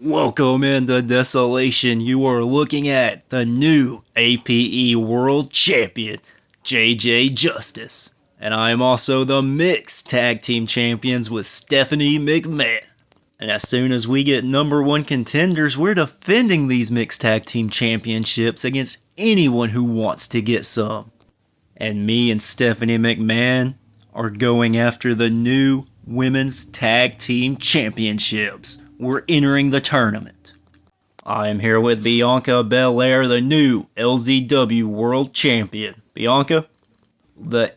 Welcome into Desolation. You are looking at the new APE World Champion, JJ Justice. And I am also the Mixed Tag Team Champions with Stephanie McMahon. And as soon as we get number one contenders, we're defending these Mixed Tag Team Championships against anyone who wants to get some. And me and Stephanie McMahon are going after the new Women's Tag Team Championships. We're entering the tournament. I am here with Bianca Belair, the new LZW World Champion. Bianca, the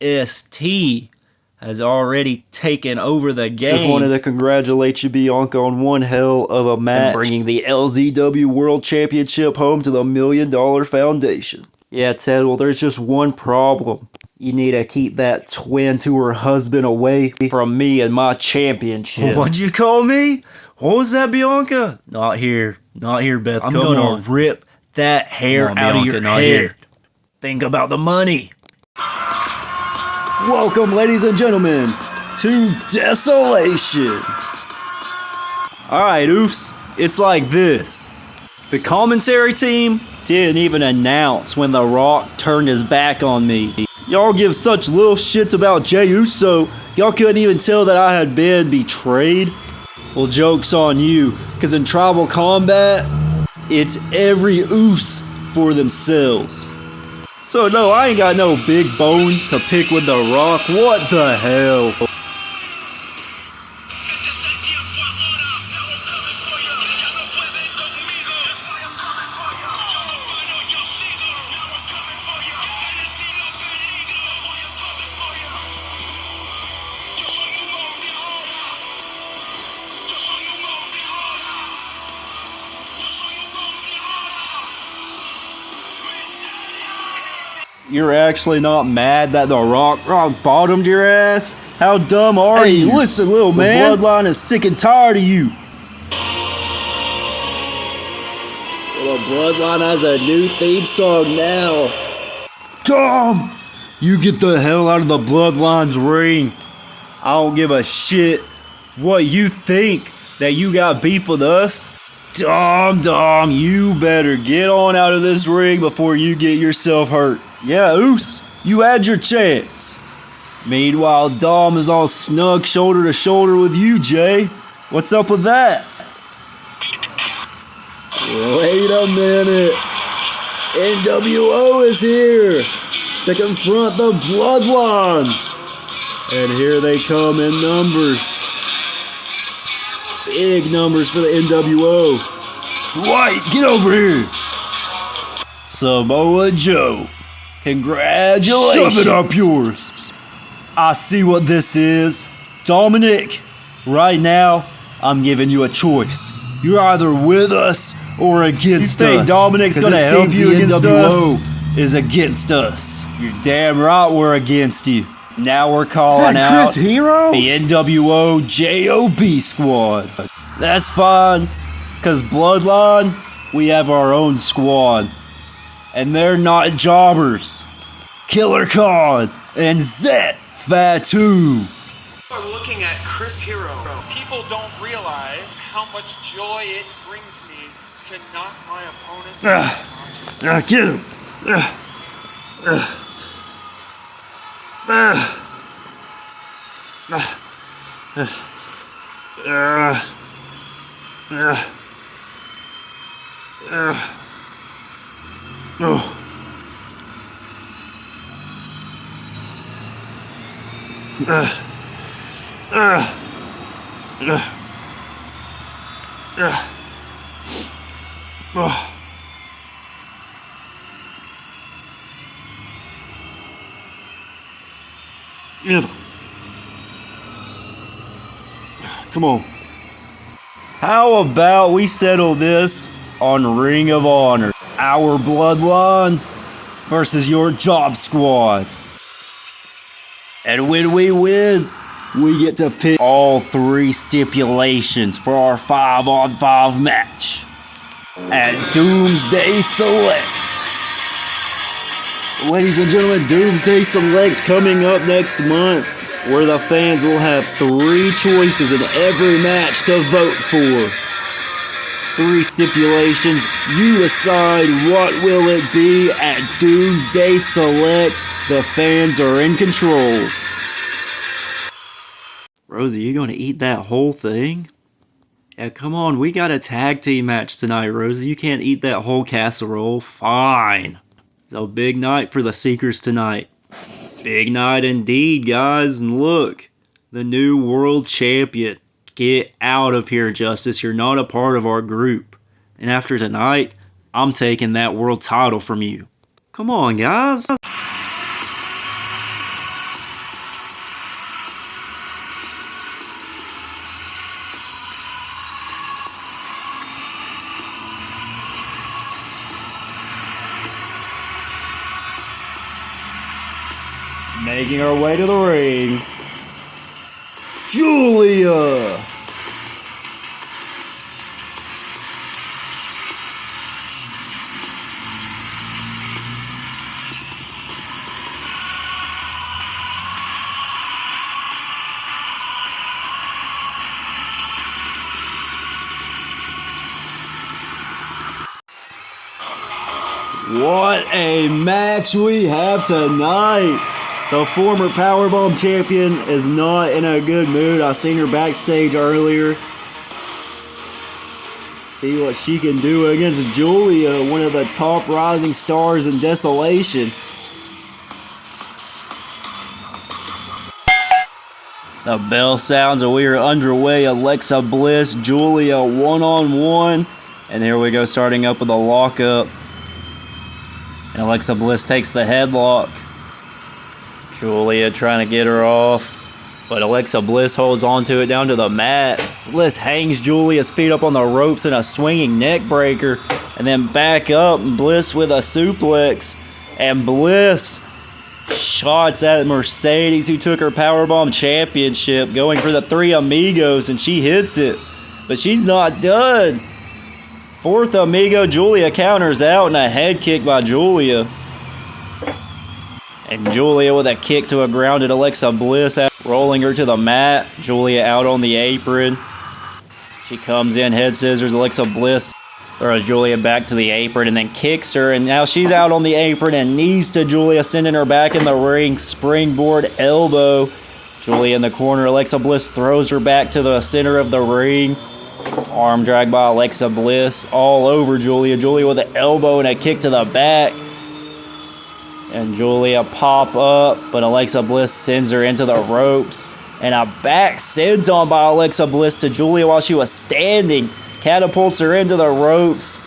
EST has already taken over the game. Just wanted to congratulate you, Bianca, on one hell of a match. And bringing the LZW World Championship home to the $1 Million Foundation. Yeah, Ted, well, there's just one problem. You need to keep that twin to her husband away from me and my championship. What'd you call me? What was that, Bianca? Not here, Beth. I'm gonna rip that hair out of your head. Think about the money. Welcome, ladies and gentlemen, to Desolation. Alright, oofs, it's like this. The commentary team didn't even announce when The Rock turned his back on me. Y'all give such little shits about Jey Uso, y'all couldn't even tell that I had been betrayed? Well, joke's on you, cause in tribal combat, it's every oos for themselves. So no, I ain't got no big bone to pick with The Rock. What the hell? You're actually not mad that The Rock bottomed your ass? How dumb are you? Hey, listen, little man. The bloodline is sick and tired of you. Well, the bloodline has a new theme song now. Dom! You get the hell out of the bloodline's ring. I don't give a shit what you think that you got beef with us. Dom, you better get on out of this ring before you get yourself hurt. Yeah, Oos, you had your chance. Meanwhile, Dom is all snug shoulder to shoulder with you, Jay. What's up with that? Wait a minute. NWO is here to confront the bloodline. And here they come in numbers. Big numbers for the NWO. Dwight, get over here. Samoa Joe. Congratulations! Shove it up yours! I see what this is. Dominic, right now, I'm giving you a choice. You're either with us or against us. You think Dominic's gonna help you against us? Is against us. You're damn right we're against you. Now we're calling out Chris Hero? the NWO JOB squad. That's fine, cause Bloodline, we have our own squad. And they're not jobbers. Killer Khan and Zet Fatu. We're looking at Chris Hero. People don't realize how much joy it brings me to knock my opponent Get him. Come on. How about we settle this on Ring of Honor? Our bloodline versus your job squad. And when we win, we get to pick all three stipulations for our 5-on-5 match at Doomsday Select. Ladies and gentlemen, Doomsday Select coming up next month, where the fans will have 3 choices in every match to vote for. 3 stipulations. You decide what will it be at Doomsday Select. The fans are in control. Rosie, you gonna eat that whole thing? Yeah, come on, we got a tag team match tonight, Rosie. You can't eat that whole casserole. Fine. It's a big night for the Seekers tonight. Big night indeed, guys. And look, the new world champion. Get out of here, Justice. You're not a part of our group. And after tonight, I'm taking that world title from you. Come on, guys. Making our way to the ring, Julia! What a match we have tonight! The former Powerbomb champion is not in a good mood. I seen her backstage earlier. See what she can do against Julia, one of the top rising stars in Desolation. The bell sounds and we are underway. Alexa Bliss, Julia one-on-one. And here we go, starting up with a lockup. And Alexa Bliss takes the headlock. Julia trying to get her off, but Alexa Bliss holds onto it down to the mat. Bliss hangs Julia's feet up on the ropes in a swinging neck breaker, and then back up, Bliss with a suplex, and Bliss shots at Mercedes, who took her Powerbomb championship, going for the 3 Amigos, and she hits it, but she's not done. 4th Amigo, Julia counters out, and a head kick by Julia. And Julia with a kick to a grounded Alexa Bliss, rolling her to the mat. Julia out on the apron. She comes in, head scissors. Alexa Bliss throws Julia back to the apron and then kicks her. And now she's out on the apron and knees to Julia, sending her back in the ring. Springboard elbow. Julia in the corner. Alexa Bliss throws her back to the center of the ring. Arm drag by Alexa Bliss all over Julia. Julia with an elbow and a kick to the back. And Julia pop up, but Alexa Bliss sends her into the ropes. And a back sends on by Alexa Bliss to Julia while she was standing. Catapults her into the ropes.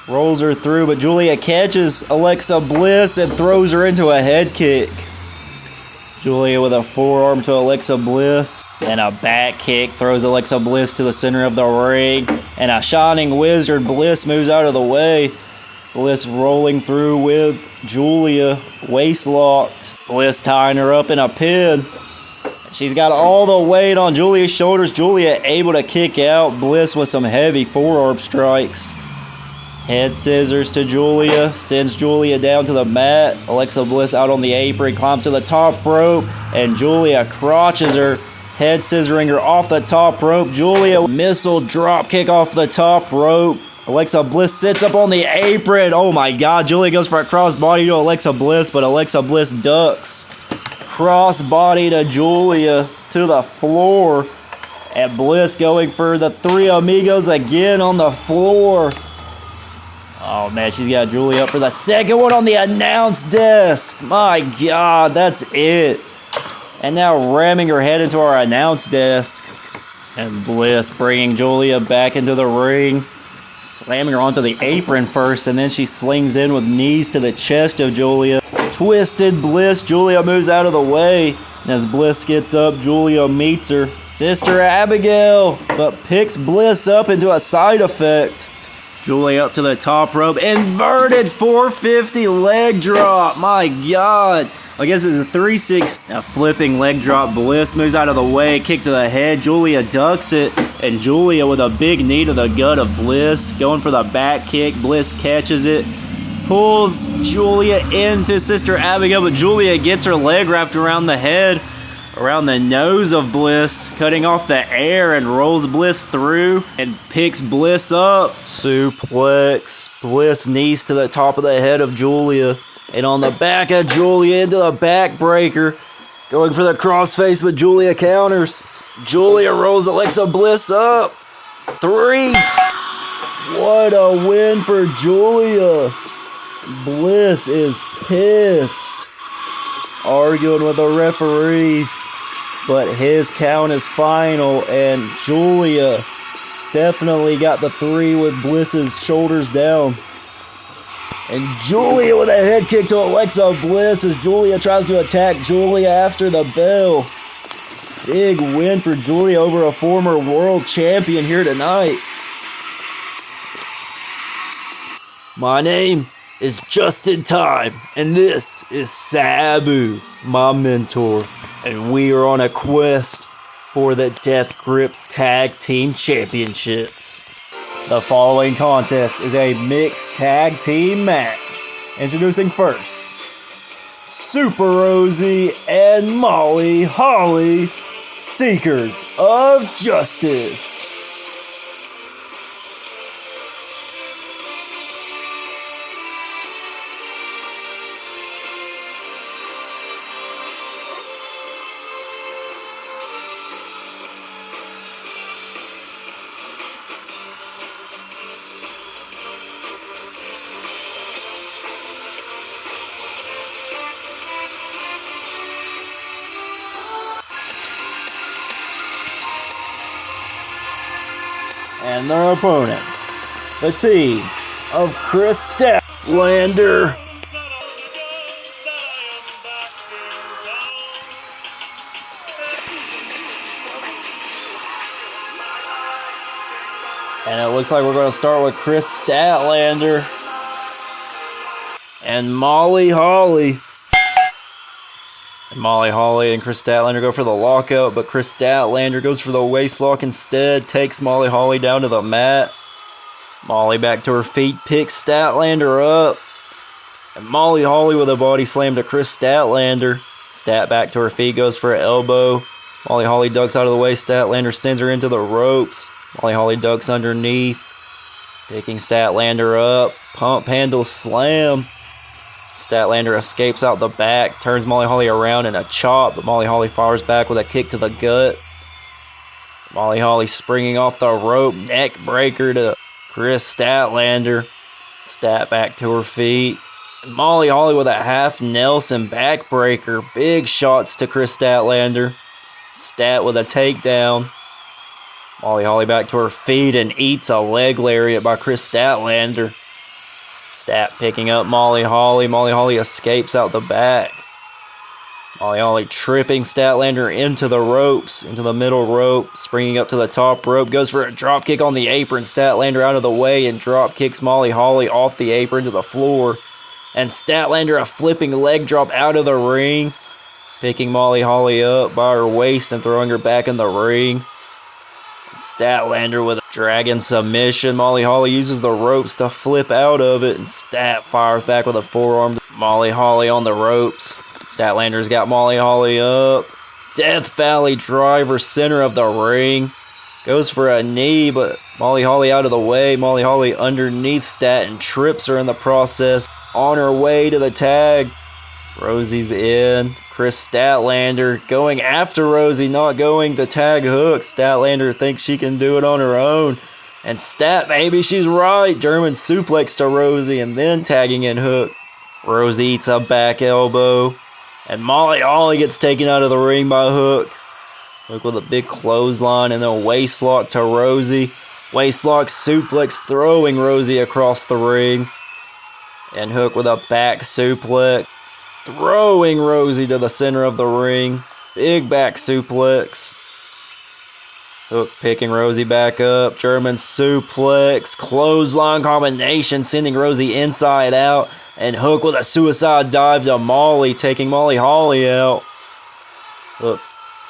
Rolls her through, but Julia catches Alexa Bliss and throws her into a head kick. Julia with a forearm to Alexa Bliss. And a back kick throws Alexa Bliss to the center of the ring. And a Shining Wizard, Bliss moves out of the way. Bliss rolling through with Julia, waist locked. Bliss tying her up in a pin. She's got all the weight on Julia's shoulders. Julia able to kick out. Bliss with some heavy forearm strikes. Head scissors to Julia, sends Julia down to the mat. Alexa Bliss out on the apron, climbs to the top rope, and Julia crotches her, head scissoring her off the top rope. Julia missile drop kick off the top rope. Alexa Bliss sits up on the apron. Oh my God, Julia goes for a crossbody to Alexa Bliss, but Alexa Bliss ducks. Crossbody to Julia to the floor. And Bliss going for the 3 Amigos again on the floor. Oh man, she's got Julia up for the second one on the announce desk. My God, that's it. And now ramming her head into our announce desk. And Bliss bringing Julia back into the ring. Slamming her onto the apron first, and then she slings in with knees to the chest of Julia. Twisted Bliss. Julia moves out of the way. And as Bliss gets up, Julia meets her sister Abigail, but picks Bliss up into a side effect. Julia up to the top rope. Inverted 450 leg drop. My God. I guess it's a 360. A flipping leg drop. Bliss moves out of the way. Kick to the head. Julia ducks it. And Julia with a big knee to the gut of Bliss. Going for the back kick. Bliss catches it. Pulls Julia into Sister Abigail. But Julia gets her leg wrapped around the head around the nose of Bliss, cutting off the air and rolls Bliss through and picks Bliss up. Suplex. Bliss knees to the top of the head of Julia. And on the back of Julia into the backbreaker. Going for the crossface, but Julia counters. Julia rolls Alexa Bliss up. 3. What a win for Julia. Bliss is pissed. Arguing with the referee. But his count is final, and Julia definitely got the 3 with Bliss's shoulders down. And Julia with a head kick to Alexa Bliss as Julia tries to attack Julia after the bell. Big win for Julia over a former world champion here tonight. My name is Justin Time, and this is Sabu, my mentor. And we are on a quest for the Death Grips Tag Team Championships. The following contest is a mixed tag team match. Introducing first, Super Rosie and Molly Holly, Seekers of Justice. And their opponents, the team of Chris Statlander and it looks like we're going to start with Chris Statlander and Molly Holly. And Molly Holly and Chris Statlander go for the lockout, but Chris Statlander goes for the waist lock instead, takes Molly Holly down to the mat. Molly back to her feet, picks Statlander up. And Molly Holly with a body slam to Chris Statlander. Stat back to her feet, goes for an elbow. Molly Holly ducks out of the way, Statlander sends her into the ropes. Molly Holly ducks underneath, picking Statlander up. Pump handle slam. Statlander escapes out the back, turns Molly Holly around in a chop, but Molly Holly fires back with a kick to the gut. Molly Holly springing off the rope, neck breaker to Chris Statlander. Stat back to her feet. And Molly Holly with a half Nelson backbreaker, big shots to Chris Statlander. Stat with a takedown. Molly Holly back to her feet and eats a leg lariat by Chris Statlander. Stat picking up Molly Holly. Molly Holly escapes out the back. Molly Holly tripping Statlander into the ropes, into the middle rope, springing up to the top rope, goes for a drop kick on the apron. Statlander out of the way and drop kicks Molly Holly off the apron to the floor. And Statlander a flipping leg drop out of the ring, picking Molly Holly up by her waist and throwing her back in the ring. Statlander with a dragon submission. Molly Holly uses the ropes to flip out of it, and Stat fires back with a forearm. Molly Holly on the ropes. Statlander's got Molly Holly up. Death Valley driver, center of the ring. Goes for a knee, but Molly Holly out of the way. Molly Holly underneath Stat and trips her in the process. On her way to the tag. Rosie's in. Chris Statlander going after Rosie, not going to tag Hook. Statlander thinks she can do it on her own. And Stat, maybe she's right. German suplex to Rosie and then tagging in Hook. Rosie eats a back elbow. And Molly Holly gets taken out of the ring by Hook. Hook with a big clothesline and then a waist lock to Rosie. Waist lock suplex throwing Rosie across the ring. And Hook with a back suplex, throwing Rosie to the center of the ring. Big back suplex. Hook picking Rosie back up. German suplex, clothesline combination, sending Rosie inside out. And Hook with a suicide dive to Molly, taking Molly Holly out. Hook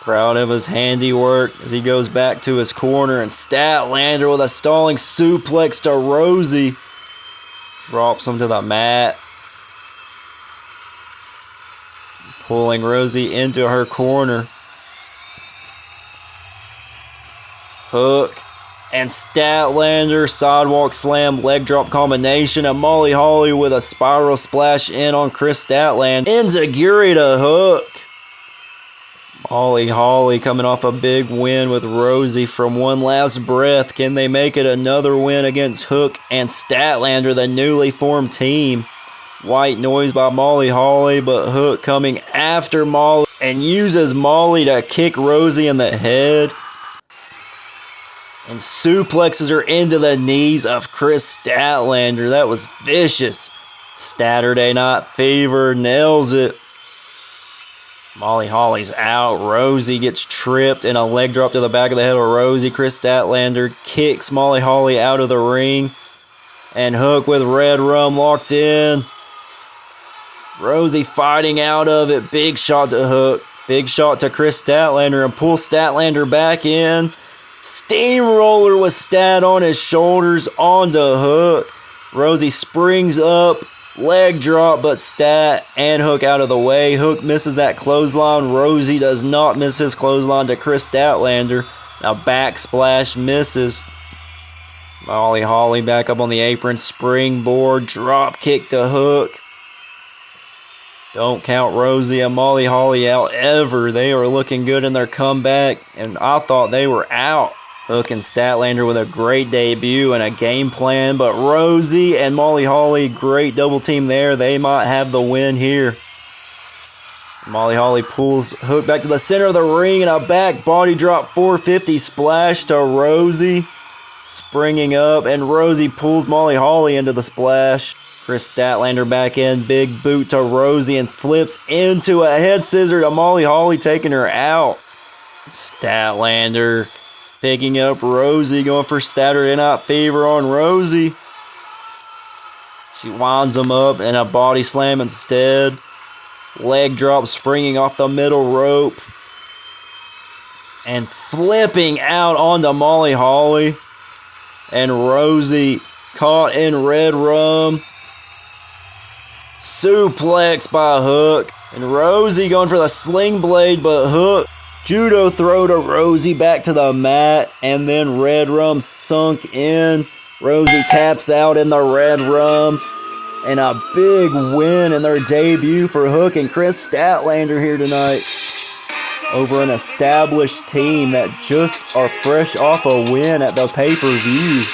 proud of his handiwork as he goes back to his corner. And Statlander with a stalling suplex to Rosie. Drops him to the mat. Pulling Rosie into her corner. Hook and Statlander, sidewalk slam, leg drop combination, and Molly Holly with a spiral splash in on Chris Statlander. Enziguri to Hook. Molly Holly coming off a big win with Rosie from One Last Breath. Can they make it another win against Hook and Statlander, the newly formed team? White noise by Molly Holly, but Hook coming after Molly and uses Molly to kick Rosie in the head. And suplexes her into the knees of Chris Statlander. That was vicious. Saturday Night Fever nails it. Molly Holly's out. Rosie gets tripped and a leg drop to the back of the head of Rosie. Chris Statlander kicks Molly Holly out of the ring. And Hook with Red Rum locked in. Rosie fighting out of it. Big shot to Hook. Big shot to Chris Statlander and pulls Statlander back in. Steamroller with Stat on his shoulders onto Hook. Rosie springs up. Leg drop, but Stat and Hook out of the way. Hook misses that clothesline. Rosie does not miss his clothesline to Chris Statlander. Now backsplash misses. Molly Holly back up on the apron. Springboard drop kick to Hook. Don't count Rosie and Molly Holly out ever. They are looking good in their comeback, and I thought they were out. Hook and Statlander with a great debut and a game plan, but Rosie and Molly Holly, great double team there. They might have the win here. Molly Holly pulls Hook back to the center of the ring and a back body drop 450 splash to Rosie. Springing up, and Rosie pulls Molly Holly into the splash. Chris Statlander back in, big boot to Rosie and flips into a head scissor to Molly Holly, taking her out. Statlander picking up Rosie, going for Saturday Night Fever on Rosie. She winds him up and a body slam instead. Leg drop springing off the middle rope. And flipping out onto Molly Holly. And Rosie caught in Red Rum. Suplex by Hook. And Rosie going for the sling blade, but Hook judo throw to Rosie back to the mat, and then Red Rum sunk in. Rosie taps out in the Red Rum, and a big win in their debut for Hook and Chris Statlander here tonight over an established team that just are fresh off a win at the pay-per-view.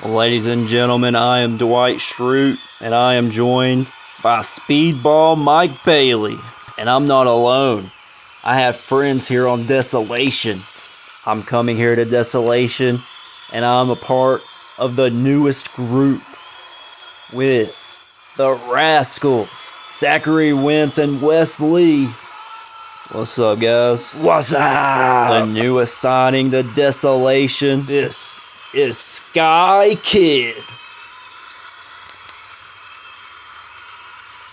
Ladies and gentlemen, I am Dwight Schrute, and I am joined by Speedball Mike Bailey. And I'm not alone. I have friends here on Desolation. I'm coming here to Desolation, and I'm a part of the newest group with the Rascals, Zachary Wentz and Wes Lee. What's up, guys? What's up? The newest signing to Desolation. This is Sky Kid.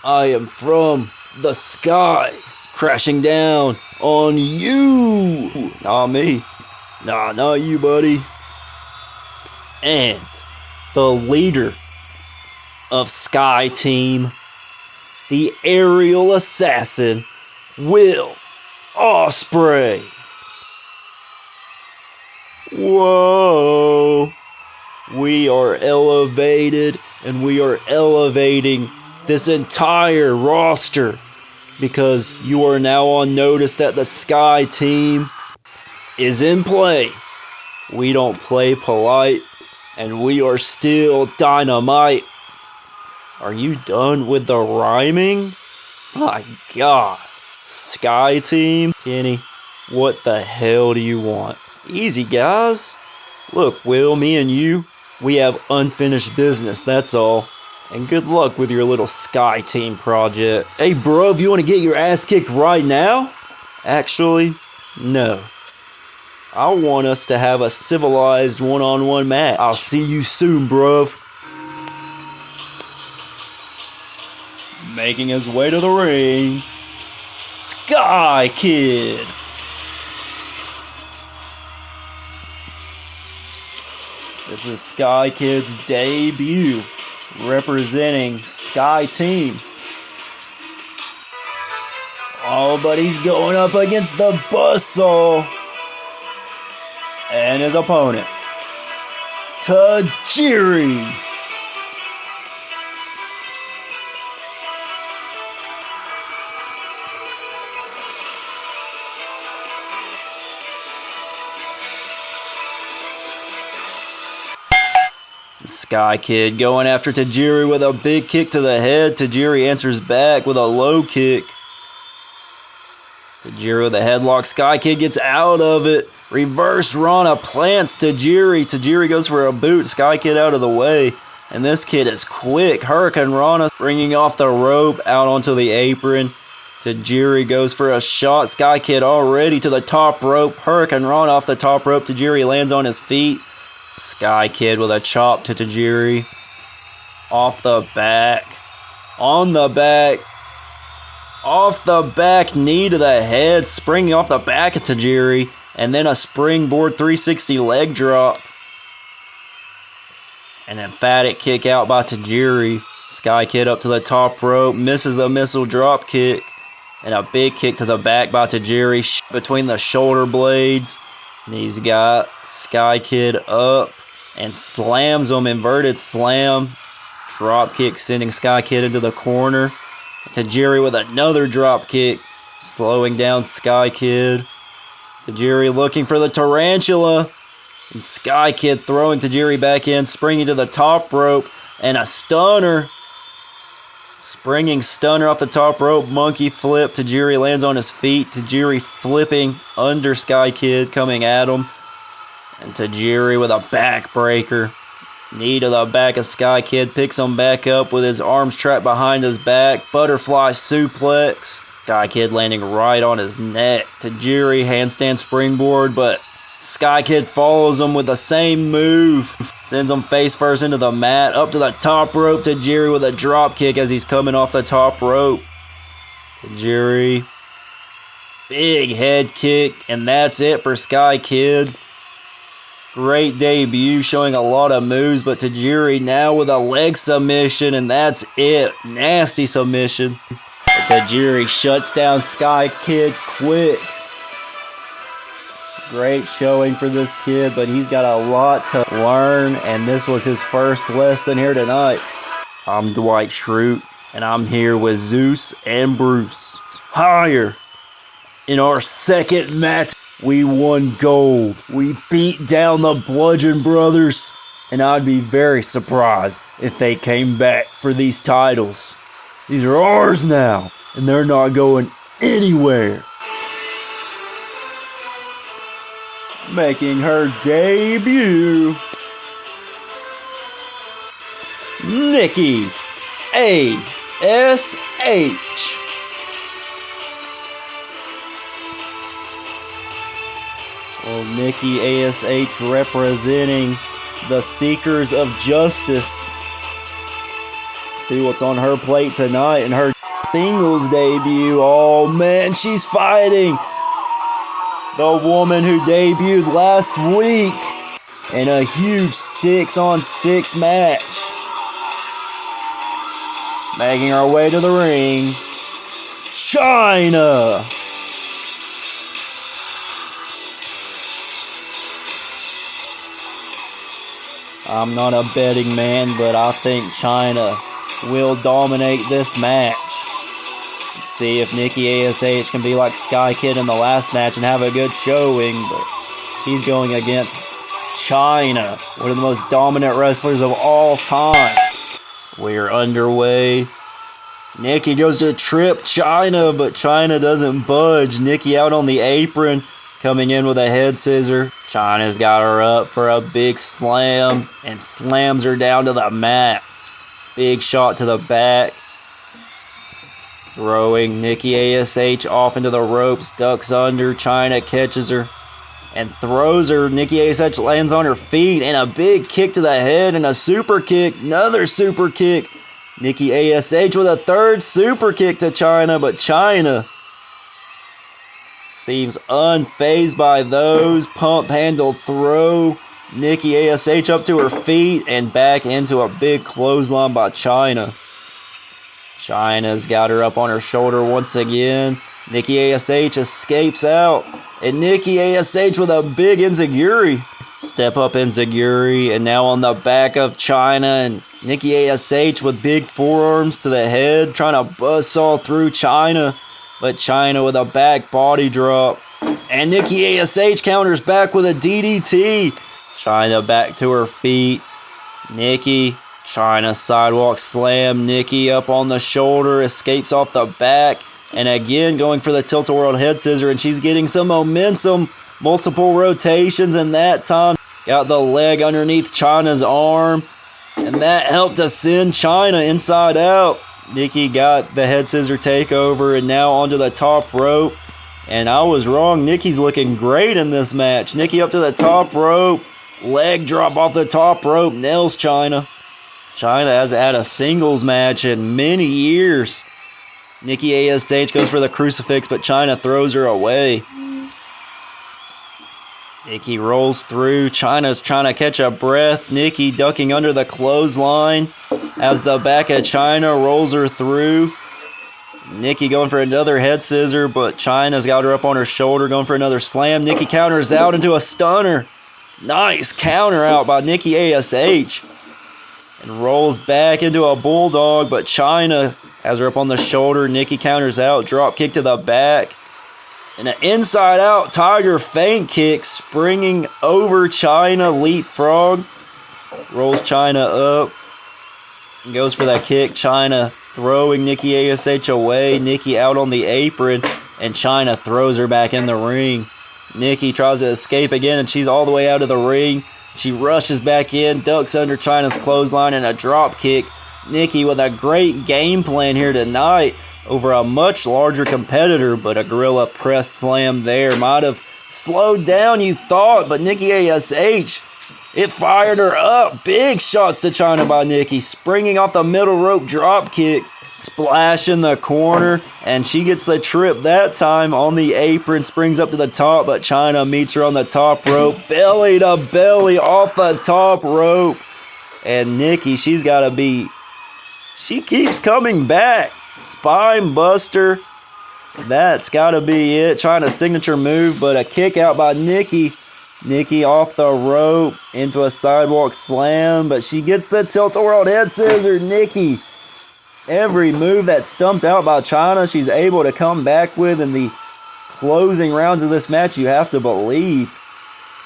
I am from the sky, crashing down on you. Not me. Nah, not you, buddy. And the leader of Sky Team, the aerial assassin, Will Ospreay. Whoa. We are elevated, and we are elevating this entire roster because you are now on notice that the Sky Team is in play. We don't play polite, and we are still dynamite. Are you done with the rhyming? My God. Sky Team? Kenny, what the hell do you want? Easy, guys. Look, Will, me and you, we have unfinished business, that's all. And good luck with your little Sky Team project. Hey, bro, if you want to get your ass kicked right now? Actually, no. I want us to have a civilized one-on-one match. I'll see you soon, bruv. Making his way to the ring, Sky Kid. This is Sky Kid's debut, representing Sky Team. Oh, but he's going up against the buzzsaw. And his opponent, Tajiri. Sky Kid going after Tajiri with a big kick to the head. Tajiri answers back with a low kick. Tajiri with a headlock. Sky Kid gets out of it. Reverse Rana plants Tajiri. Tajiri goes for a boot. Sky Kid out of the way. And this kid is quick. Hurricane Rana bringing off the rope out onto the apron. Tajiri goes for a shot. Sky Kid already to the top rope. Hurricane Rana off the top rope. Tajiri lands on his feet. Sky Kid with a chop to Tajiri. Off the back. On the back. Off the back. Knee to the head. Springing off the back of Tajiri. And then a springboard 360 leg drop. An emphatic kick out by Tajiri. Sky Kid up to the top rope. Misses the missile drop kick. And a big kick to the back by Tajiri. Between the shoulder blades. And he's got Sky Kid up and slams him, inverted slam. Drop kick sending Sky Kid into the corner. Tajiri with another drop kick, slowing down Sky Kid. Tajiri looking for the tarantula. And Sky Kid throwing Tajiri back in, springing to the top rope. And a stunner. Springing stunner off the top rope, monkey flip. Tajiri lands on his feet. Tajiri flipping under Sky Kid, coming at him. And Tajiri with a backbreaker. Knee to the back of Sky Kid, picks him back up with his arms trapped behind his back. Butterfly suplex. Sky Kid landing right on his neck. Tajiri handstand springboard, but Sky Kid follows him with the same move. Sends him face first into the mat. Up to the top rope. Tajiri with a drop kick as he's coming off the top rope. Tajiri. Big head kick. And that's it for Sky Kid. Great debut, showing a lot of moves. But Tajiri now with a leg submission. And that's it. Nasty submission. But Tajiri shuts down Sky Kid quick. Great showing for this kid, but he's got a lot to learn, and this was his first lesson here tonight. I'm Dwight Schrute, and I'm here with Zeus and Bruce. Higher. In our second match, we won gold. We beat down the Bludgeon Brothers, and I'd be very surprised if they came back for these titles. These are ours now, and they're not going anywhere. Making her debut, Nikki A.S.H. Well, Nikki A.S.H. representing the Seekers of Justice. See what's on her plate tonight in her singles debut. Oh man, she's fighting the woman who debuted last week in a huge 6-on-6 match. Making our way to the ring, China. I'm not a betting man, but I think China will dominate this match. See if Nikki A.S.H. can be like Sky Kid in the last match and have a good showing, but she's going against China, one of the most dominant wrestlers of all time. We're underway. Nikki goes to trip China, but China doesn't budge. Nikki out on the apron, coming in with a head scissor. China's got her up for a big slam and slams her down to the mat. Big shot to the back. Throwing Nikki A.S.H. off into the ropes, ducks under. China catches her and throws her. Nikki A.S.H. lands on her feet and a big kick to the head and a super kick. Another super kick. Nikki A.S.H. with a third super kick to China, but China seems unfazed by those. Pump handle throw. Nikki A.S.H. up to her feet and back into a big clothesline by China. China's got her up on her shoulder once again. Nikki ASH escapes out. And Nikki ASH with a big enziguri. Step up enziguri. And now on the back of China. And Nikki ASH with big forearms to the head. Trying to buzzsaw through China. But China with a back body drop. And Nikki ASH counters back with a DDT. China back to her feet. Nikki, China sidewalk slam. Nikki up on the shoulder, escapes off the back. And again going for the tilt-a-whirl head scissor. And she's getting some momentum. Multiple rotations. And that time got the leg underneath China's arm. And that helped to send China inside out. Nikki got the head scissor takeover. And now onto the top rope. And I was wrong. Nikki's looking great in this match. Nikki up to the top rope. Leg drop off the top rope. Nails China. China hasn't had a singles match in many years. Nikki ASH goes for the crucifix, but China throws her away. Nikki rolls through. China's trying to catch a breath. Nikki ducking under the clothesline as the back of China rolls her through. Nikki going for another head scissor, but China's got her up on her shoulder, going for another slam. Nikki counters out into a stunner. Nice counter out by Nikki ASH. And rolls back into a bulldog, but China has her up on the shoulder. Nikki counters out, drop kick to the back. And an inside out tiger feint kick, springing over China, leapfrog. Rolls China up. And goes for that kick. China throwing Nikki ASH away. Nikki out on the apron. And China throws her back in the ring. Nikki tries to escape again, and she's all the way out of the ring. She rushes back in, ducks under China's clothesline, and a drop kick. Nikki with a great game plan here tonight over a much larger competitor, but a gorilla press slam there might have slowed down, you thought, but Nikki ASH, it fired her up. Big shots to China by Nikki, springing off the middle rope drop kick. Splash in the corner, and she gets the trip that time on the apron, springs up to the top, but China meets her on the top rope, belly to belly off the top rope. And Nikki, she keeps coming back. Spine buster. That's got to be it. China's signature move, but a kick out by Nikki. Nikki off the rope into a sidewalk slam, but she gets the tilt-a-whirl head scissor. Nikki, every move that's stumped out by China, she's able to come back with in the closing rounds of this match, you have to believe.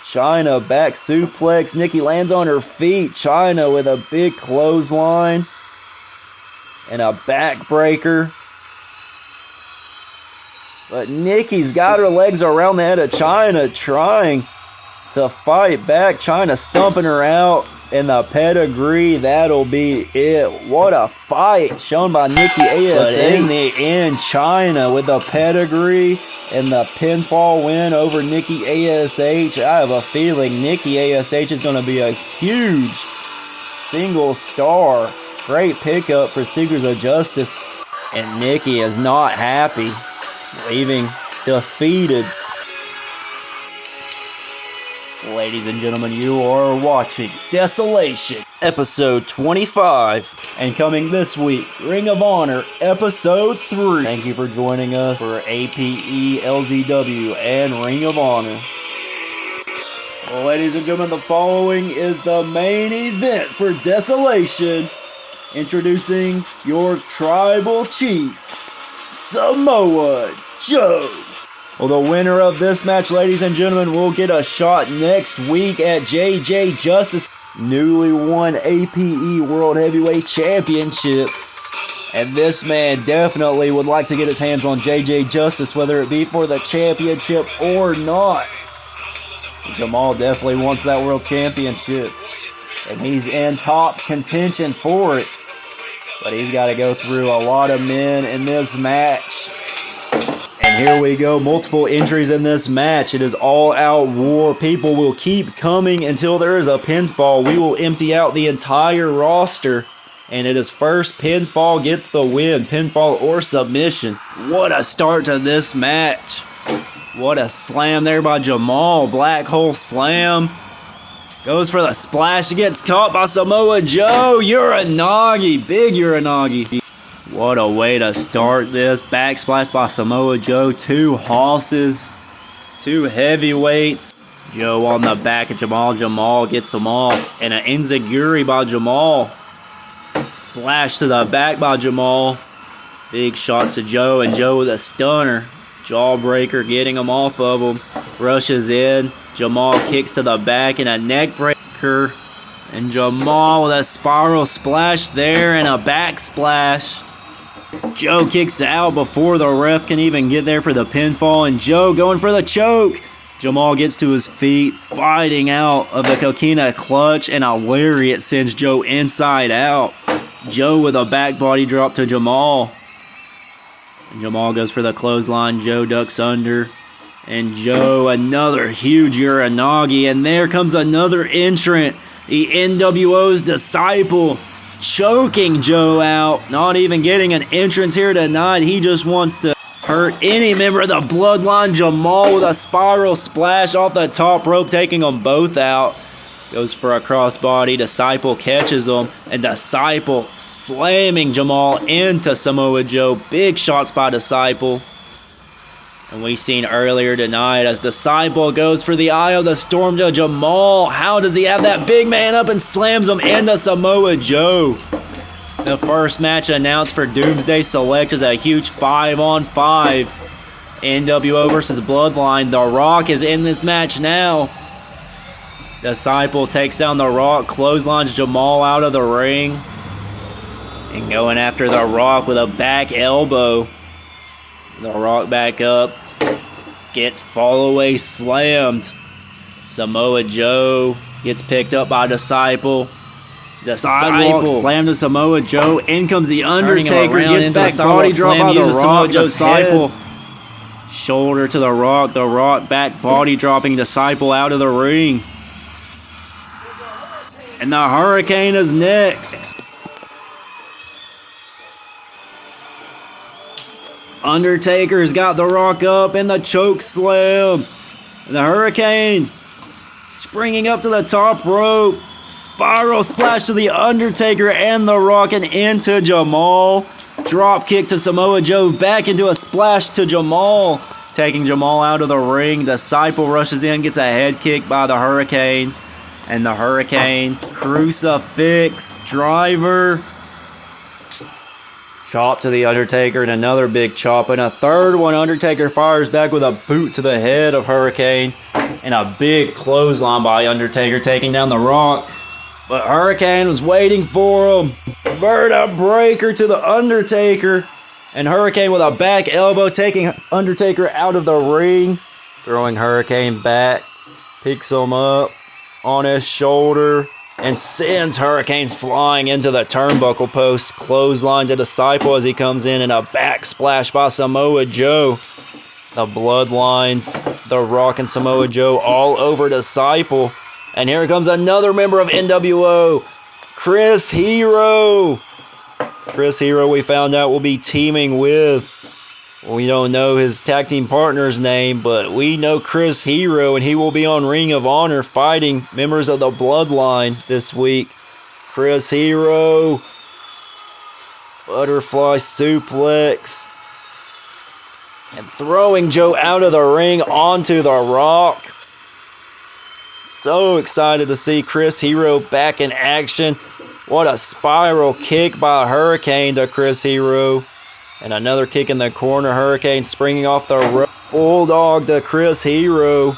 China back suplex. Nikki lands on her feet. China with a big clothesline and a backbreaker. But Nikki's got her legs around the head of China, trying to fight back. China stumping her out. And the pedigree, that'll be it. What a fight shown by Nikki ASH. But in the end, China with the pedigree and the pinfall win over Nikki ASH. I have a feeling Nikki ASH is going to be a huge single star. Great pickup for Seekers of Justice. And Nikki is not happy, leaving defeated. Ladies and gentlemen, you are watching Desolation, episode 25. And coming this week, Ring of Honor, episode 3. Thank you for joining us for APE, LZW, and Ring of Honor. Well, ladies and gentlemen, the following is the main event for Desolation. Introducing your tribal chief, Samoa Joe. Well, the winner of this match, ladies and gentlemen, will get a shot next week at JJ Justice, newly won APE World Heavyweight Championship. And this man definitely would like to get his hands on JJ Justice, whether it be for the championship or not. Jamal definitely wants that World Championship, and he's in top contention for it. But he's got to go through a lot of men in this match. And here we go, multiple entries in this match. It is all-out war. People will keep coming until there is a pinfall. We will empty out the entire roster. And it is first pinfall gets the win, pinfall or submission. What a start to this match. What a slam there by Jamal. Black hole slam. Goes for the splash. Gets caught by Samoa Joe. Uranagi. Big Uranagi. What a way to start this. Backsplash by Samoa Joe. 2 hosses. 2 heavyweights. Joe on the back of Jamal. Jamal gets him off. And an enziguri by Jamal. Splash to the back by Jamal. Big shots to Joe. And Joe with a stunner. Jawbreaker getting him off of him. Rushes in. Jamal kicks to the back and a neck breaker. And Jamal with a spiral splash there and a backsplash. Joe kicks out before the ref can even get there for the pinfall. And Joe going for the choke. Jamal gets to his feet, fighting out of the coquina clutch. And a lariat sends Joe inside out. Joe with a back body drop to Jamal. And Jamal goes for the clothesline. Joe ducks under. And Joe, another huge Uranagi. And there comes another entrant. The NWO's Disciple. Choking Joe out. Not even getting an entrance here tonight. He just wants to hurt any member of the bloodline. Jamal with a spiral splash off the top rope, taking them both out. Goes for a crossbody. Disciple catches him. And Disciple slamming Jamal into Samoa Joe. Big shots by Disciple. And we seen earlier tonight as Disciple goes for the Eye of the Storm to Jamal. How does he have that big man up and slams him into Samoa Joe? The first match announced for Doomsday Select is a huge 5-on-5. NWO versus Bloodline. The Rock is in this match now. Disciple takes down The Rock, clotheslines Jamal out of the ring. And going after The Rock with a back elbow. The Rock back up. Gets fall away slammed. Samoa Joe gets picked up by Disciple. Disciple slammed to Samoa Joe. In comes the Undertaker. Gets back body drop by The Rock. Disciple. Shoulder to The Rock. The Rock back body dropping Disciple out of the ring. And the Hurricane is next. Undertaker's got The Rock up in the choke slam. And the Hurricane springing up to the top rope. Spiral splash to the Undertaker and The Rock and into Jamal. Drop kick to Samoa Joe. Back into a splash to Jamal. Taking Jamal out of the ring. Disciple rushes in, gets a head kick by the Hurricane. And the Hurricane crucifix driver. Chop to the Undertaker and another big chop. And a third one. Undertaker fires back with a boot to the head of Hurricane. And a big clothesline by Undertaker taking down The Rock. But Hurricane was waiting for him. Vertebreaker to the Undertaker. And Hurricane with a back elbow taking Undertaker out of the ring. Throwing Hurricane back. Picks him up on his shoulder. And sends Hurricane flying into the turnbuckle post. Clothesline to Disciple as he comes in. And a backsplash by Samoa Joe. The Bloodlines, The Rock and Samoa Joe all over Disciple. And here comes another member of NWO. Chris Hero. Chris Hero we found out will be teaming with. We don't know his tag team partner's name, but we know Chris Hero, and he will be on Ring of Honor fighting members of the Bloodline this week. Chris Hero. Butterfly suplex. And throwing Joe out of the ring onto The Rock. So excited to see Chris Hero back in action. What a spiral kick by Hurricane to Chris Hero. And another kick in the corner. Hurricane springing off the rope. Bulldog to Chris Hero.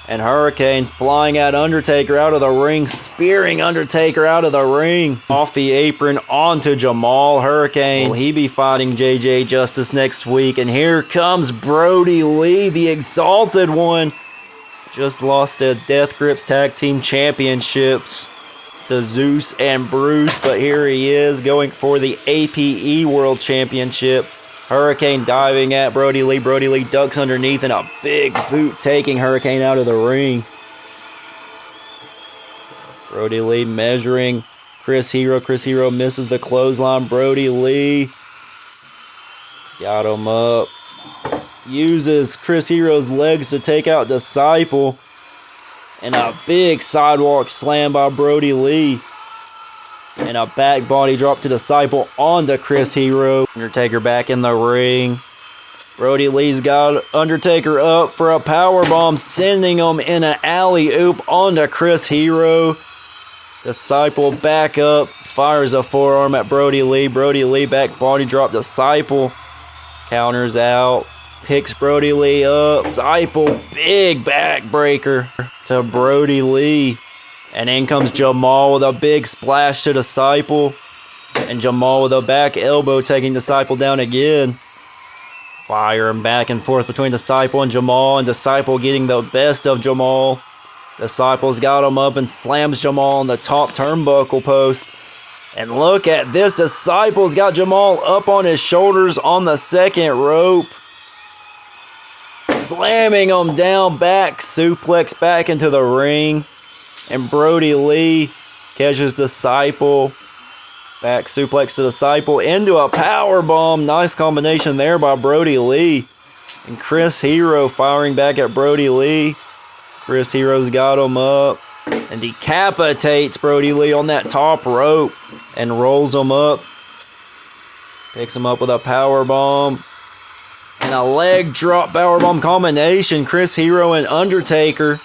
And Hurricane flying at Undertaker out of the ring. Spearing Undertaker out of the ring. Off the apron onto Jamal. Hurricane. Will he be fighting JJ Justice next week? And here comes Brody Lee, the Exalted One. Just lost the Death Grips Tag Team Championships to Zeus and Bruce, but here he is going for the APE World Championship. Hurricane diving at Brody Lee. Brody Lee ducks underneath and a big boot taking Hurricane out of the ring. Brody Lee measuring Chris Hero. Chris Hero misses the clothesline. Brody Lee got him up. Uses Chris Hero's legs to take out Disciple. And a big sidewalk slam by Brody Lee. And a back body drop to Disciple onto Chris Hero. Undertaker back in the ring. Brody Lee's got Undertaker up for a powerbomb, sending him in an alley-oop onto Chris Hero. Disciple back up, fires a forearm at Brody Lee. Brody Lee back body drop. Disciple counters out, picks Brody Lee up. Disciple big backbreaker to Brody Lee. And in comes Jamal with a big splash to Disciple. And Jamal with a back elbow taking Disciple down again. Firing back and forth between Disciple and Disciple getting the best of Jamal. Disciple's got him up and slams Jamal on the top turnbuckle post. And look at this, Disciple's got Jamal up on his shoulders on the second rope. Slamming him down back, suplex back into the ring. And Brody Lee catches Disciple. Back suplex to Disciple into a powerbomb. Nice combination there by Brody Lee. And Chris Hero firing back at Brody Lee. Chris Hero's got him up and decapitates Brody Lee on that top rope and rolls him up. Picks him up with a powerbomb. And a leg drop powerbomb combination. Chris Hero and Undertaker.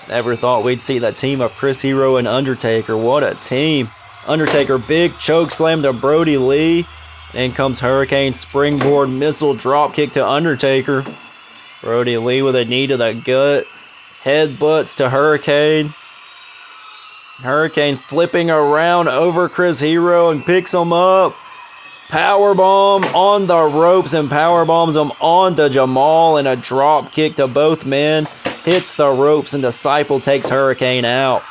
Never thought we'd see that team of Chris Hero and Undertaker. What a team. Undertaker big choke slam to Brody Lee. In comes Hurricane springboard missile drop kick to Undertaker. Brody Lee with a knee to the gut. Headbutts to Hurricane. Hurricane flipping around over Chris Hero and picks him up. Powerbomb on the ropes and powerbombs him onto Jamal, and a drop kick to both men. Hits the ropes and Disciple takes Hurricane out.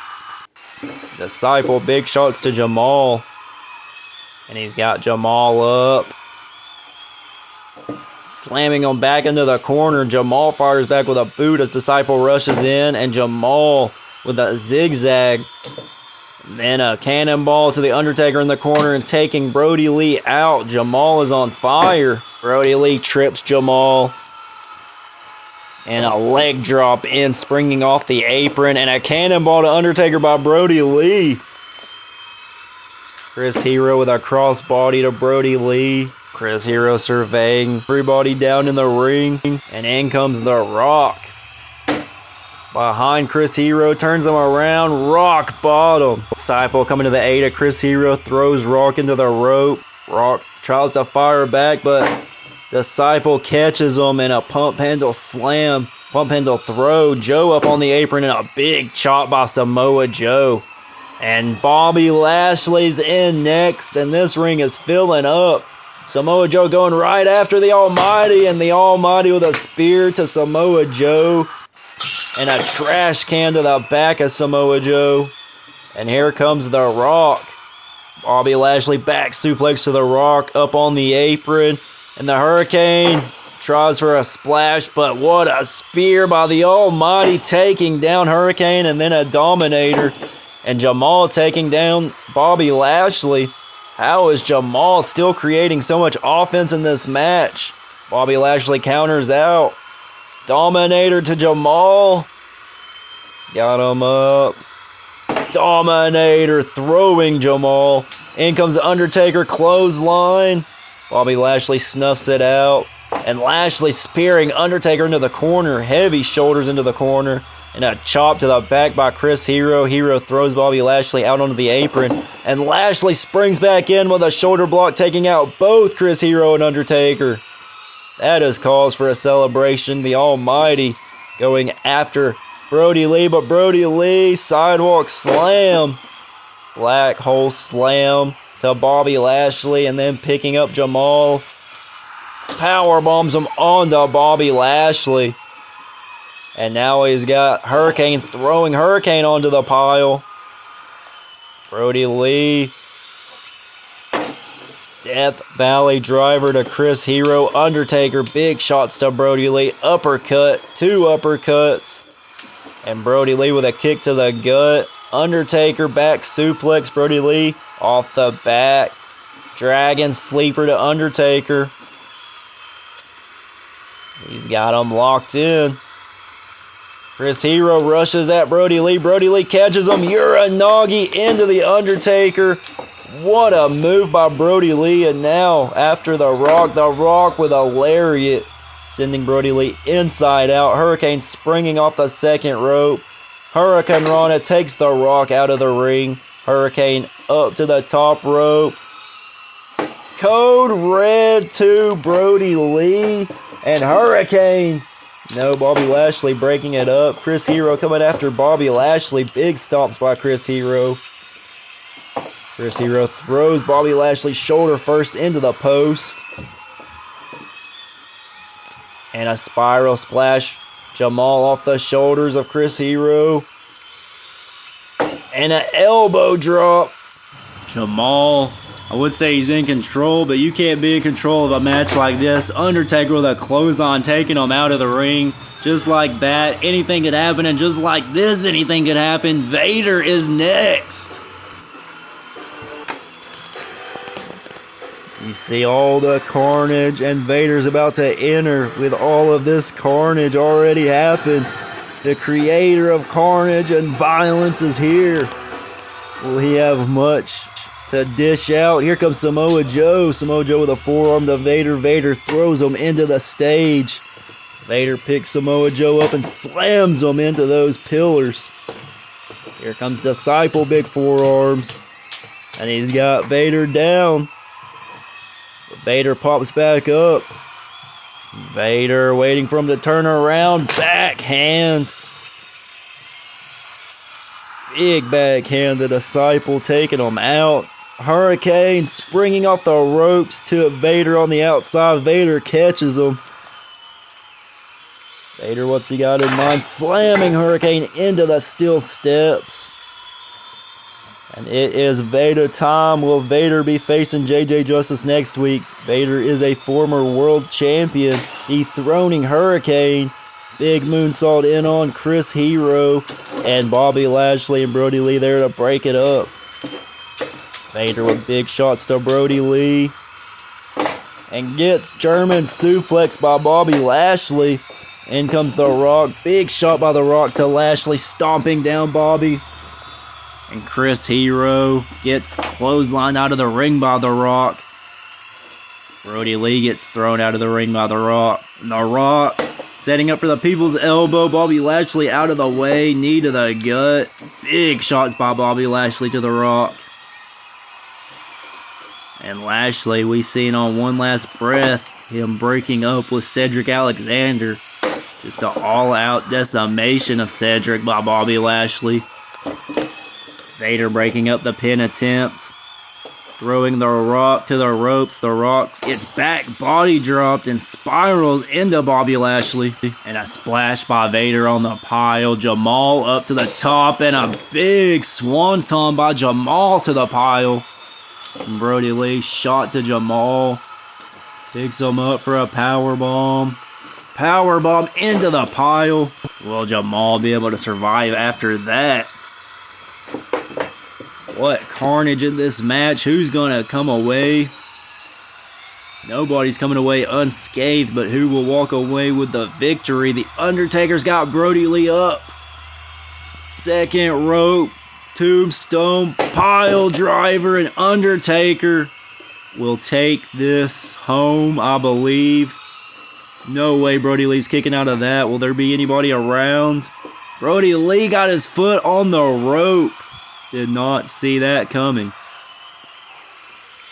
Disciple big shots to Jamal. And he's got Jamal up. Slamming him back into the corner. Jamal fires back with a boot as Disciple rushes in. And Jamal with a zigzag. Then a cannonball to the Undertaker in the corner and taking Brody Lee out. Jamal is on fire. Brody Lee trips Jamal. And a leg drop in, springing off the apron. And a cannonball to Undertaker by Brody Lee. Chris Hero with a crossbody to Brody Lee. Chris Hero surveying everybody down in the ring. And in comes The Rock. Behind Chris Hero, turns him around. Rock bottom. Disciple coming to the aid of Chris Hero. Throws Rock into the rope. Rock tries to fire back, but Disciple catches him in a pump handle slam, pump handle throw. Joe up on the apron and a big chop by Samoa Joe. And Bobby Lashley's in next, and this ring is filling up. Samoa Joe going right after the Almighty, and the Almighty with a spear to Samoa Joe. And a trash can to the back of Samoa Joe. And here comes The Rock. Bobby Lashley back suplex to The Rock up on the apron. And the Hurricane tries for a splash, but what a spear by the Almighty, taking down Hurricane, and then a Dominator. And Jamal taking down Bobby Lashley. How is Jamal still creating so much offense in this match? Bobby Lashley counters out. Dominator to Jamal. Got him up. Dominator throwing Jamal. In comes the Undertaker clothesline. Bobby Lashley snuffs it out. And Lashley spearing Undertaker into the corner. Heavy shoulders into the corner. And a chop to the back by Chris Hero. Hero throws Bobby Lashley out onto the apron. And Lashley springs back in with a shoulder block, taking out both Chris Hero and Undertaker. That is cause for a celebration. The Almighty going after Brody Lee. But Brody Lee, sidewalk slam. Black hole slam to Bobby Lashley, and then picking up Jamal. Power bombs him onto Bobby Lashley. And now he's got Hurricane throwing Hurricane onto the pile. Brody Lee. Death Valley driver to Chris Hero. Undertaker, big shots to Brody Lee. Uppercut, 2 uppercuts. And Brody Lee with a kick to the gut. Undertaker back suplex Brody Lee off the back. Dragon sleeper to Undertaker. He's got him locked in. Chris Hero rushes at Brody Lee. Brody Lee catches him. Uranagi into the Undertaker. What a move by Brody Lee. And now, after the Rock with a lariat, sending Brody Lee inside out. Hurricane springing off the second rope. Hurricane Rana takes the Rock out of the ring. Hurricane up to the top rope. Code Red to Brody Lee. And Hurricane. No, Bobby Lashley breaking it up. Chris Hero coming after Bobby Lashley. Big stomps by Chris Hero. Chris Hero throws Bobby Lashley shoulder first into the post. And a spiral splash. Jamal off the shoulders of Chris Hero. And an elbow drop. Jamal, I would say he's in control, but you can't be in control of a match like this. Undertaker with a clothesline taking him out of the ring. Just like that, anything could happen, and just like this, anything could happen. Vader is next. You see all the carnage, and Vader's about to enter with all of this carnage already happened. The creator of carnage and violence is here. Will he have much to dish out? Here comes Samoa Joe. Samoa Joe with a forearm to Vader. Vader throws him into the stage. Vader picks Samoa Joe up and slams him into those pillars. Here comes Disciple, big forearms. And he's got Vader down. Vader pops back up. Vader waiting for him to turn around. Backhand. Big backhand. The Disciple taking him out. Hurricane springing off the ropes to Vader on the outside. Vader catches him. Vader, what's he got in mind? Slamming Hurricane into the steel steps. And it is Vader time. Will Vader be facing JJ Justice next week? Vader is a former world champion, dethroning Hurricane. Big moonsault in on Chris Hero. And Bobby Lashley and Brody Lee there to break it up. Vader with big shots to Brody Lee. And gets German suplex by Bobby Lashley. In comes The Rock. Big shot by The Rock to Lashley, stomping down Bobby. And Chris Hero gets clotheslined out of the ring by The Rock. Brody Lee gets thrown out of the ring by The Rock. The Rock setting up for the people's elbow. Bobby Lashley out of the way. Knee to the gut. Big shots by Bobby Lashley to The Rock. And Lashley, we seen on One Last Breath, him breaking up with Cedric Alexander. Just an all-out decimation of Cedric by Bobby Lashley. Vader breaking up the pin attempt. Throwing The Rock to the ropes. The Rock gets back body dropped and spirals into Bobby Lashley. And a splash by Vader on the pile. Jamal up to the top and a big swanton by Jamal to the pile. And Brody Lee shot to Jamal. Picks him up for a powerbomb. Powerbomb into the pile. Will Jamal be able to survive after that? What carnage in this match. Who's going to come away? Nobody's coming away unscathed, but who will walk away with the victory? The Undertaker's got Brody Lee up. Second rope. Tombstone. Pile driver. And Undertaker will take this home, I believe. No way Brody Lee's kicking out of that. Will there be anybody around? Brody Lee got his foot on the rope. Did not see that coming.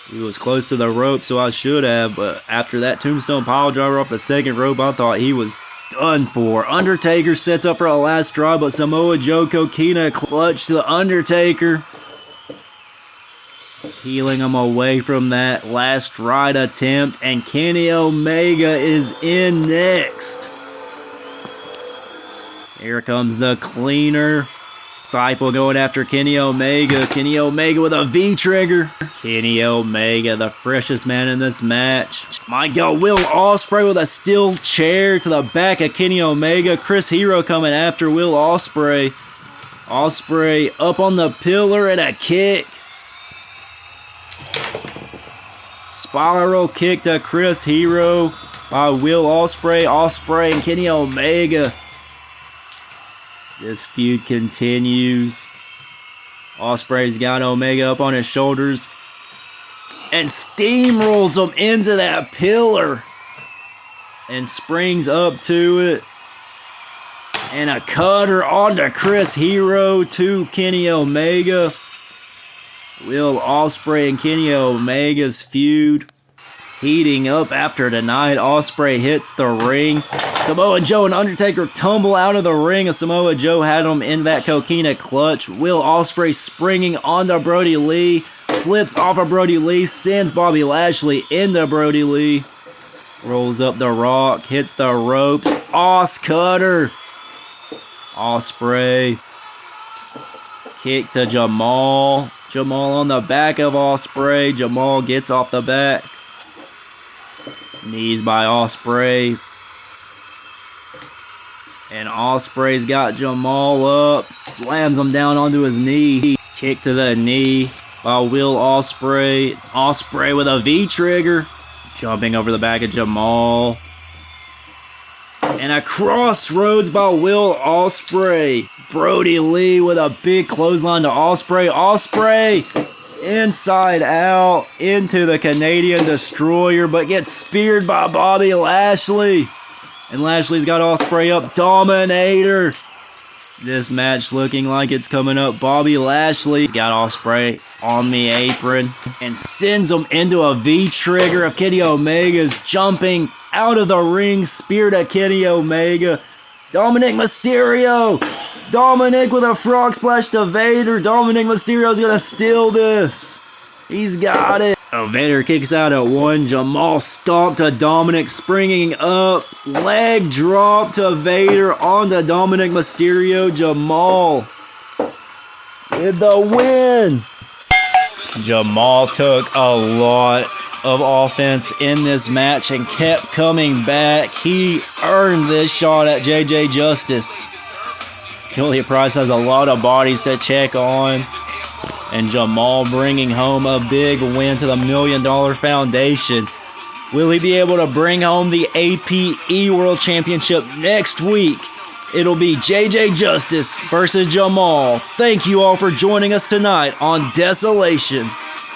He was close to the rope, so I should have, but after that tombstone pile driver off the second rope, I thought he was done for. Undertaker sets up for a last drive, but Samoa Joe Coquina clutch to the Undertaker. Peeling him away from that last ride attempt, and Kenny Omega is in next. Here comes the cleaner. Disciple going after Kenny Omega. Kenny Omega with a V-trigger. Kenny Omega, the freshest man in this match. My God, Will Ospreay with a steel chair to the back of Kenny Omega. Chris Hero coming after Will Ospreay. Ospreay up on the pillar and a kick. Spiral kick to Chris Hero by Will Ospreay. Ospreay and Kenny Omega. This feud continues. Ospreay's got Omega up on his shoulders and steamrolls him into that pillar and springs up to it. And a cutter onto Chris Hero to Kenny Omega. Will Ospreay and Kenny Omega's feud heating up after tonight. Ospreay hits the ring. Samoa Joe and Undertaker tumble out of the ring as Samoa Joe had him in that coquina clutch. Will Ospreay springing onto Brody Lee. Flips off of Brody Lee. Sends Bobby Lashley into Brody Lee. Rolls up the Rock. Hits the ropes. Os cutter. Ospreay. Kick to Jamal. Jamal on the back of Ospreay. Jamal gets off the back. Knees by Ospreay. And Ospreay's got Jamal up. Slams him down onto his knee. Kick to the knee by Will Ospreay. Ospreay with a V-trigger. Jumping over the back of Jamal. And a crossroads by Will Ospreay. Brody Lee with a big clothesline to Ospreay. Ospreay inside out into the Canadian Destroyer, but gets speared by Bobby Lashley. And Lashley's got Ospreay up. Dominator. This match looking like it's coming up. Bobby Lashley's got Ospreay on the apron and sends him into a V-trigger of Kenny Omega's, jumping out of the ring. Spear to Kenny Omega. Dominic Mysterio. Dominic with a frog splash to Vader. Dominic Mysterio's gonna steal this. He's got it. Vader kicks out at one. Jamal stomp to Dominic, springing up. Leg drop to Vader onto Dominic Mysterio. Jamal with the win. Jamal took a lot of offense in this match and kept coming back. He earned this shot at JJ Justice. Julia Price has a lot of bodies to check on. And Jamal bringing home a big win to the $1 Million Foundation. Will he be able to bring home the APE World Championship next week? It'll be JJ Justice versus Jamal. Thank you all for joining us tonight on Desolation.